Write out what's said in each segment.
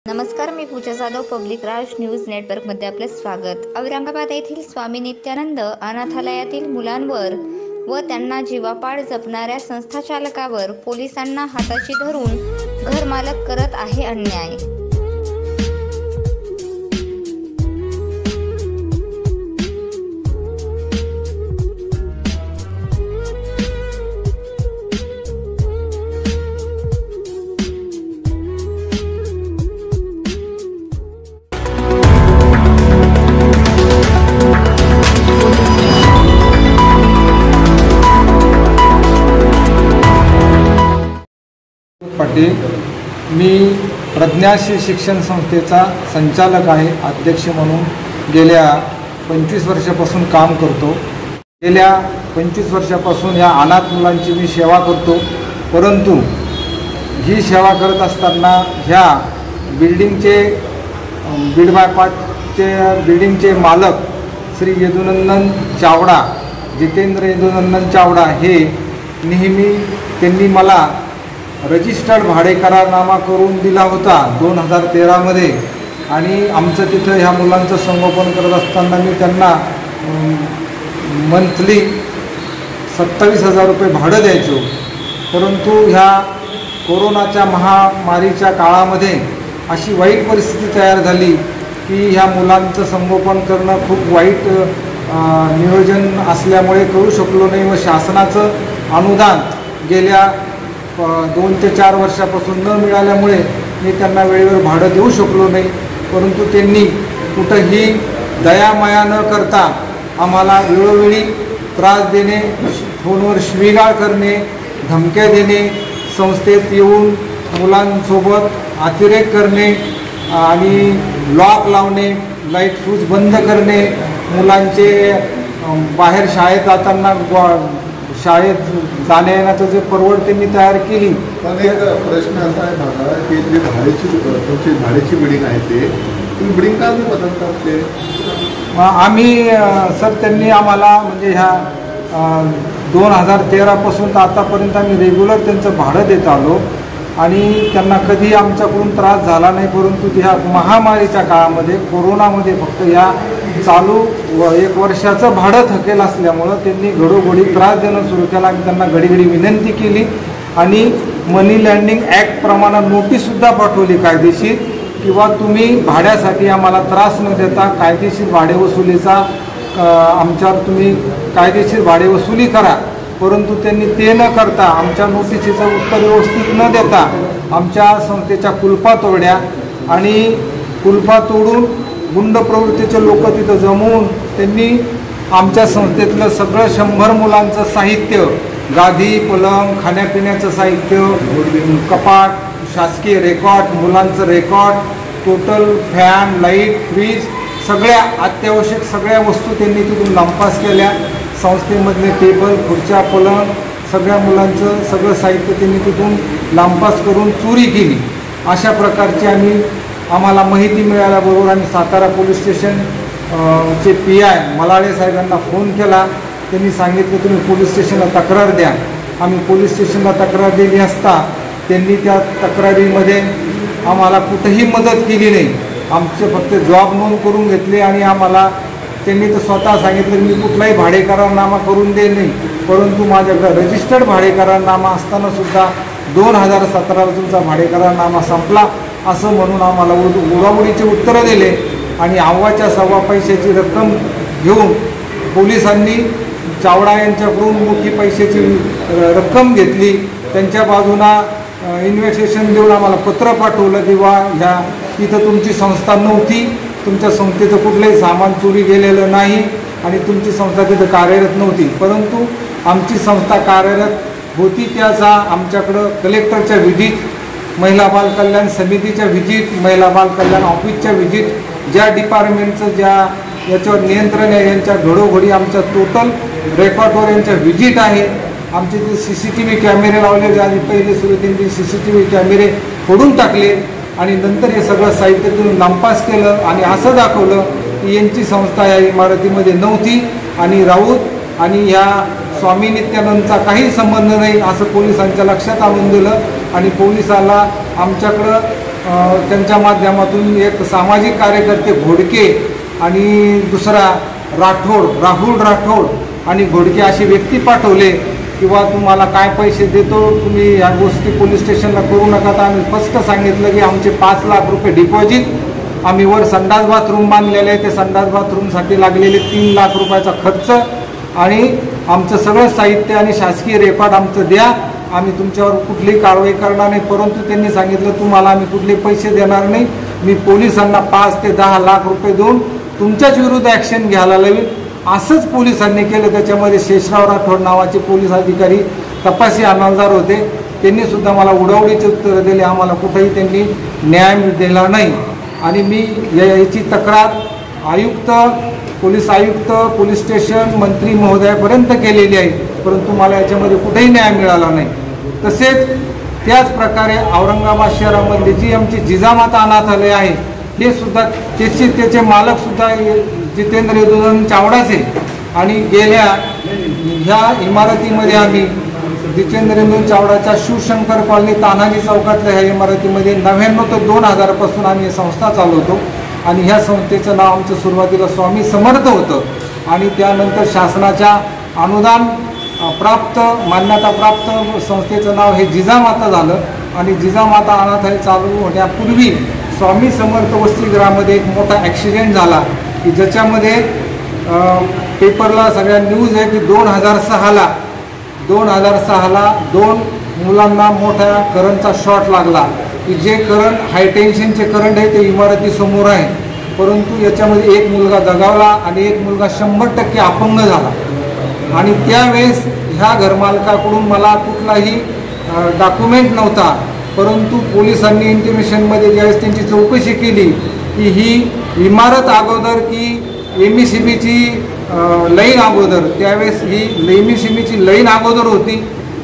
नमस्कार, मी पूजा जाधव. पब्लिक राज न्यूज नेटवर्कमध्ये आपले स्वागत. औरंगाबाद येथील स्वामी नित्यानंद अनाथालयातील मुलांवर व त्यांना जीवापाड जपणाऱ्या संस्थाचालकावर पोलिसांना हाताशी धरून घरमालक करत आहे अन्याय. पाटील, मी प्रज्ञाश्री शिक्षण संस्थेचा संचालक आहे. अध्यक्ष म्हणून गेल्या 25 वर्षापासून काम करतो. गेल्या 25 वर्षापासून या अनाथ मुलांची मी सेवा करतो. परंतु ही सेवा करत असताना ह्या बिल्डिंगचे बिल्डिंगचे मालक श्री यदुनंदन चावडा, जितेंद्र यदुनंदन चावडा हे नेहमी त्यांनी मला रजिस्टर्ड भाडे करारनामा करून दिला होता 2013मध्ये. आणि आमचं तिथं ह्या मुलांचं संगोपन करत असताना मी त्यांना मंथली 27,000 रुपये भाडं द्यायचो. परंतु ह्या कोरोनाच्या महामारीच्या काळामध्ये अशी वाईट परिस्थिती तयार झाली की ह्या मुलांचं संगोपन करणं खूप वाईट नियोजन असल्यामुळे करू शकलो नाही व शासनाचं अनुदान गेल्या 2 ते 4 वर्षापासून न मिळाल्यामुळे मी त्यांना वेळेवर भाडं देऊ शकलो नाही. परंतु त्यांनी कुठंही दयामाया न करता आम्हाला वेळोवेळी त्रास देणे, फोनवर शिवीगाळ करणे, धमक्या देणे, संस्थेत येऊन मुलांसोबत अतिरेक करणे आणि लॉक लावणे, लाईट फ्यूज बंद करणे, मुलांचे बाहेर शाळेत जाताना शाळेत जाण्या येण्याचं जे परवड त्यांनी तयार केली. पण एक प्रश्न असा आहे बघा की जे भाड्याची बिल्डिंग आहे ते तुम्ही बिल्डिंग का नाही बदलतात ते? आम्ही सर त्यांनी आम्हाला म्हणजे ह्या 2013पासून तर आतापर्यंत आम्ही रेग्युलर त्यांचं भाडं देत आलो आणि त्यांना कधी आमच्याकडून त्रास झाला नाही. परंतु ह्या महामारीच्या काळामध्ये कोरोनामध्ये फक्त या चालू 1 वर्षाचं भाडं थकेल असल्यामुळं त्यांनी घडोघडी त्रास देणं सुरू केला. आम्ही त्यांना घडीघडी विनंती केली आणि मनी लँडिंग ॲक्टप्रमाणे नोटीससुद्धा पाठवली कायदेशीर, किंवा तुम्ही भाड्यासाठी आम्हाला त्रास न देता कायदेशीर भाडेवसुलीचा आमच्यावर तुम्ही कायदेशीर भाडेवसुली करा. परंतु त्यांनी ते न करता आमच्या नोटिसीचं उत्तर व्यवस्थित न देता आमच्या संस्थेच्या कुलपा तोडल्या आणि कुलपा तोडून गुंड प्रवृत्तीचे लोक तिथं जमवून त्यांनी आमच्या संस्थेतलं सगळं 100 मुलांचं साहित्य, गादी, पलंग, खाण्यापिण्याचं साहित्य, कपाट, शासकीय रेकॉर्ड, मुलांचं record, total fan, light, fridge, सगळ्या अत्यावश्यक सगळ्या वस्तू त्यांनी तिथून नामपास केल्या. संस्थेमधले टेबल, खुर्च्या, पलंग, सगळ्या मुलांचं सगळं साहित्य त्यांनी तिथून नामपास करून चोरी केली. अशा प्रकारची आम्हाला माहिती मिळाल्याबरोबर आम्ही सातारा पोलीस स्टेशन चे PI मलाळे साहेबांना फोन केला. त्यांनी सांगितलं तुम्ही पोलीस स्टेशनला तक्रार द्या. आम्ही पोलीस स्टेशनला तक्रार दिली असता त्यांनी त्या तक्रारीमध्ये आम्हाला कुठंही मदत केली नाही. आमचे फक्त जॉब नोंद करून घेतले आणि आम्हाला त्यांनी तर स्वतः सांगितलं मी कुठलाही भाडे करारनामा करून दे नाही. परंतु माझ्याकडे रजिस्टर्ड भाडे करारनामा असतानासुद्धा 2017ला तुमचा भाडे करारनामा संपला असं म्हणून आम्हाला उडाउडीचे उत्तरं दिले आणि अव्वाच्या सव्वा पैशाची रक्कम घेऊन पोलिसांनी चावडा यांच्याकडून मोठी पैशाची रक्कम घेतली. त्यांच्या बाजूला इन्व्हेस्टिगेशन देऊन आम्हाला पत्र पाठवलं की ह्या इथं तुमची संस्था नव्हती, तुमच्या संस्थेचं कुठलंही सामान चोरी गेलेलं नाही आणि तुमची संस्था तिथं कार्यरत नव्हती. परंतु आमची संस्था कार्यरत होती. त्याचा आमच्याकडं कलेक्टरच्या व्हिजिट, महिला बाल कल्याण समितीच्या व्हिजिट, महिला बाल कल्याण ऑफिसच्या व्हिजिट, ज्या डिपार्टमेंटचं याच्यावर नियंत्रण आहे यांच्या घडोघडी आमच्या टोटल रेकॉर्डवर यांच्या व्हिजिट आहे. आमचे जे CCTV कॅमेरे लावले आणि पहिले सुरू त्यांनी CCTV कॅमेरे फोडून टाकले आणि नंतर हे सगळं साहित्य तिथून नामपास केलं आणि असं दाखवलं की यांची संस्था या इमारतीमध्ये नव्हती आणि राऊत आणि ह्या स्वामी नित्यानंदचा काही संबंध नाही असं पोलिसांच्या लक्षात आणून दिलं आणि पोलिसाला आमच्याकडं त्यांच्या माध्यमातून एक सामाजिक कार्यकर्ते घोडके आणि दुसरा राहुल राठोड आणि घोडके अशी व्यक्ती पाठवले किंवा तुम्हाला काय पैसे देतो तुम्ही या गोष्टी पोलीस स्टेशनला करू नका. तर आम्ही स्पष्ट सांगितलं की आमचे 5 लाख रुपये डिपॉझिट, आम्ही वर संडास बाथरूम बांधलेले आहे, ते संडास बाथरूमसाठी लागलेले 3 लाख रुपयाचा खर्च आणि आमचं सगळं साहित्य आणि शासकीय रेकॉर्ड आमचं द्या, आम्ही तुमच्यावर कुठलीही कारवाई करणार नाही. परंतु त्यांनी सांगितलं तुम्हाला आम्ही कुठले पैसे देणार नाही, मी पोलिसांना 5 ते 10 लाख रुपये देऊन तुमच्याच विरुद्ध ॲक्शन घ्यायला लावेल. असंच पोलिसांनी केलं. त्याच्यामध्ये शेषराव राठोड नावाचे पोलीस अधिकारी तपासी अंमलदार होते, त्यांनी सुद्धा मला उडवडीचे उत्तरं दिले, आम्हाला कुठेही त्यांनी न्याय दिला नाही. आणि मी याची तक्रार पोलीस आयुक्त, पोलीस स्टेशन, मंत्री महोदयापर्यंत केलेली आहे, परंतु मला याच्यामध्ये कुठेही न्याय मिळाला नाही. तसेच त्याच प्रकारे औरंगाबाद शहरामधले जी आमची जिजामाता अनाथालय आहे हे सुद्धा त्याचे मालकसुद्धा जितेंद्र यदुनंद चावडाचे. आणि ह्या इमारतीमध्ये आम्ही जितेंद्र यदुनंद चावडाच्या शिवशंकर कॉलनी तान्हाजी चौकातल्या ह्या इमारतीमध्ये 99 ते 2000 पासून आम्ही संस्था चालवतो. आणि ह्या संस्थेचं नाव आमचं सुरुवातीला स्वामी समर्थ होतं आणि त्यानंतर शासनाच्या अनुदान प्राप्त मान्यता प्राप्त संस्थेचं नाव हे जिजामाता झालं. आणि जिजामाता अनाथालय चालू होण्यापूर्वी स्वामी समर्थ वसतिगृहामध्ये एक मोठा ॲक्सिडेंट झाला की ज्याच्यामध्ये पेपरला सगळ्या न्यूज आहे की 2006ला 2 मुलांना मोठ्या करंटचा शॉट लागला की जे करंट हायटेन्शनचे करंट आहे ते इमारतीसमोर आहे. परंतु याच्यामध्ये एक मुलगा दगावला आणि एक मुलगा 100% अपंग झाला. आणि त्यावेळेस ह्या घरमालकाकडून मला कुठलाही डॉक्युमेंट नव्हता, परंतु पोलिसांनी इंटिमेशनमध्ये ज्यावेळेस त्यांची चौकशी केली की ही इमारत अगोदर की MSEBची लाईन अगोदर, त्यावेळेस ही MSEBची लाईन अगोदर होती.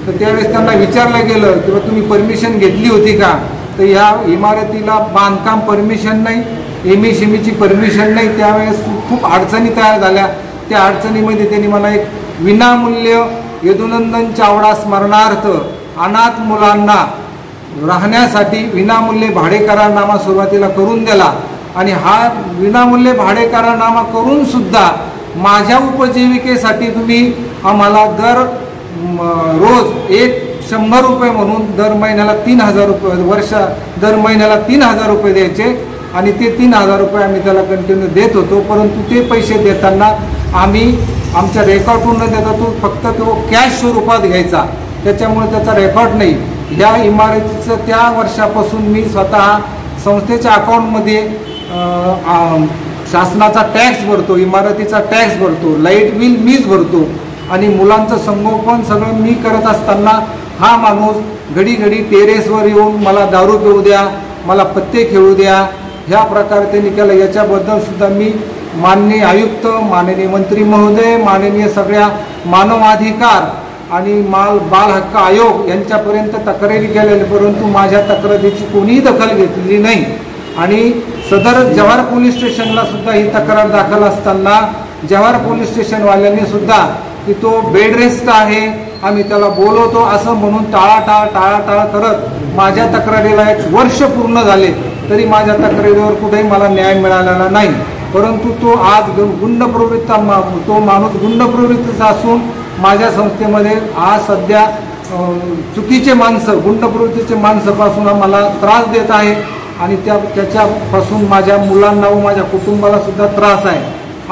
तर त्यावेळेस त्यांना विचारलं गेलं किंवा तुम्ही परमिशन घेतली होती का, तर ह्या इमारतीला बांधकाम परमिशन नाही, MSEBची परमिशन नाही. त्यावेळेस खूप अडचणी तयार झाल्या. त्या अडचणीमध्ये त्यांनी मला एक विनामूल्य यदुनंदन चावडा स्मरणार्थ अनाथ मुलांना राहण्यासाठी विनामूल्य भाडेकरारनामा सुरुवातीला करून दिला. आणि हा विनामूल्य भाडेकरारनामा करून सुद्धा माझ्या उपजीविकेसाठी तुम्ही आम्हाला रोज 100 रुपये म्हणून दर महिन्याला 3000 रुपये दर महिन्याला 3000 रुपये द्यायचे. आणि ते 3000 रुपये आम्ही त्याला कंटिन्यू देत होतो. परंतु ते पैसे देताना आम्ही आमच्या रेकॉर्डवरून न देता तो फक्त तो कॅश स्वरूपात घ्यायचा, त्याच्यामुळे त्याचा रेकॉर्ड नाही. ह्या इमारतीचं त्या वर्षापासून मी स्वतः संस्थेच्या अकाउंटमध्ये शासनाचा टॅक्स भरतो, इमारतीचा टॅक्स भरतो, लाईट बिल मीच भरतो. आणि मुलांचं संगोपन सगळं मी करत असताना हा माणूस घडी टेरेसवर येऊन मला दारू पिऊ द्या, मला पत्ते खेळू द्या, ह्या प्रकारे त्यांनी केलं. याच्याबद्दल सुद्धा मी माननीय आयुक्त, माननीय मंत्री महोदय, माननीय सगळ्या मानवाधिकार आणि बाल हक्क आयोग यांच्यापर्यंत तक्रारी केलेली, परंतु माझ्या तक्रारीची कोणीही दखल घेतलेली नाही. आणि सदर जव्हार पोलीस स्टेशनला सुद्धा ही तक्रार दाखल असताना जव्हार पोलीस स्टेशनवाल्यांनी सुद्धा की तो बेड रेस्ट आहे, आम्ही त्याला बोलवतो असं म्हणून टाळाटाळ करत माझ्या तक्रारीला 1 वर्ष पूर्ण झाले तरी माझ्या तक्रारीवर कुठेही मला न्याय मिळालेला नाही. परंतु तो आज तो माणूस गुंड प्रवृत्तीचा असून माझ्या संस्थेमध्ये आज सध्या चुकीचे माणसं, गुंड प्रवृत्तीचे माणसापासून मला त्रास देत आहे. आणि त्याच्यापासून माझ्या मुलांना व माझ्या कुटुंबाला सुद्धा त्रास आहे.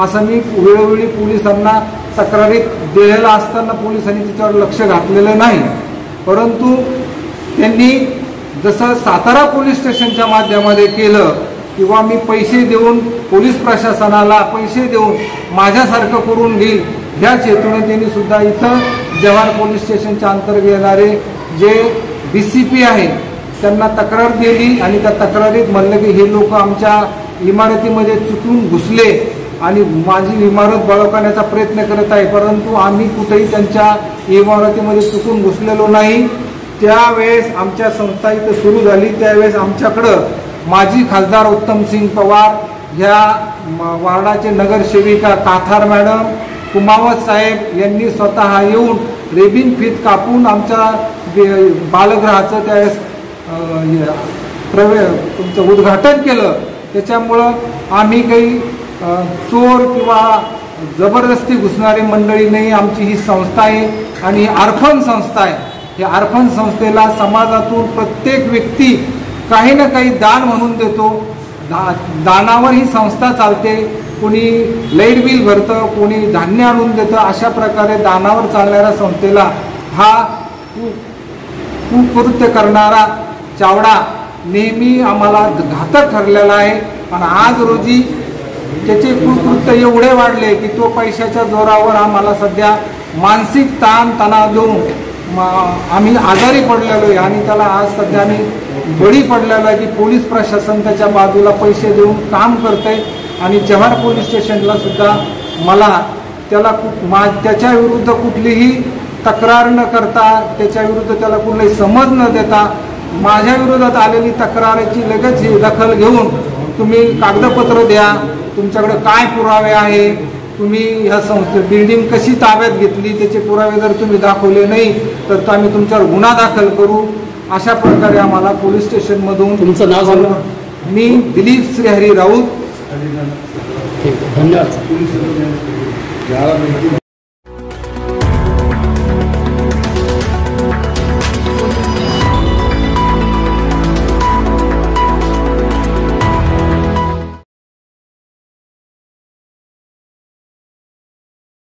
असं मी वेळोवेळी पोलिसांना तक्रारीत दिलेलं असताना पोलिसांनी त्याच्यावर लक्ष घातलेलं नाही. परंतु त्यांनी जसं सातारा पोलीस स्टेशनच्या माध्यमामध्ये केलं किंवा मी पैसे देऊन पोलीस प्रशासनाला पैसे देऊन माझ्यासारखं करून घेईल ह्या हेतूने त्यांनी सुद्धा इथं जव्हार पोलीस स्टेशनच्या अंतर्गत येणारे जे DCP आहे त्यांना तक्रार दिली. आणि त्या तक्रारीत म्हणलं की हे लोक आमच्या इमारतीमध्ये चुकून घुसले आणि माझी इमारत बळकावण्याचा प्रयत्न करत आहे, परंतु आम्ही कुठेही त्यांच्या इमारतीमध्ये चुकून घुसलेलो नाही. त्यावेळेस आमच्या संस्था इथं सुरू झाली त्यावेळेस आमच्याकडं माजी खासदार उत्तमसिंग पवार, ह्या वार्डाचे नगरसेविका काथार मॅडम, कुमावत साहेब यांनी स्वतः येऊन रेबिन फीत कापून आमच्या बालगृहाचं त्यावेळेस तुमचं उद्घाटन केलं, त्याच्यामुळं आम्ही काही चोर किंवा जबरदस्ती घुसणारी मंडळी नाही. आमची ही संस्था आहे आणि अर्फन संस्था आहे. या अर्फन संस्थेला समाजातून प्रत्येक व्यक्ती काही ना काही दान म्हणून देतो. दानावर ही संस्था चालते. कोणी लाईट बिल भरतं, कोणी धान्य आणून देतं. अशा प्रकारे दानावर चालणाऱ्या संस्थेला हा कुकृत्य करणारा चावडा नेहमी आम्हाला घातक ठरलेला आहे. आणि आज रोजी त्याचे कुकृत्य एवढे वाढले की तो पैशाच्या जोरावर आम्हाला सध्या मानसिक ताण तणाव देऊन आम्ही आजारी पडलेलो आहे. आणि त्याला आज सध्या आम्ही बळी पडलेलो आहे की पोलीस प्रशासन त्याच्या बाजूला पैसे देऊन काम करते. आणि जव्हार पोलीस स्टेशनला सुद्धा मला त्याला त्याच्या विरुद्ध कुठलीही तक्रार न करता, त्याच्या विरुद्ध त्याला कुठलाही समज न देता माझ्या विरोधात आलेली तक्रारीची लगेच दखल घेऊन तुम्ही कागदपत्र द्या, तुमच्याकडे काय पुरावे आहे, तुम्ही ह्या संस्थे बिल्डिंग कशी ताब्यात घेतली त्याचे पुरावे जर तुम्ही दाखवले नाही तर आम्ही तुमच्यावर गुन्हा दाखल करू. अशा प्रकारे आम्हाला पोलीस स्टेशनमधून. तुमचं नाव सांगा. मी दिलीप श्रीहरी राऊत. धन्यवाद.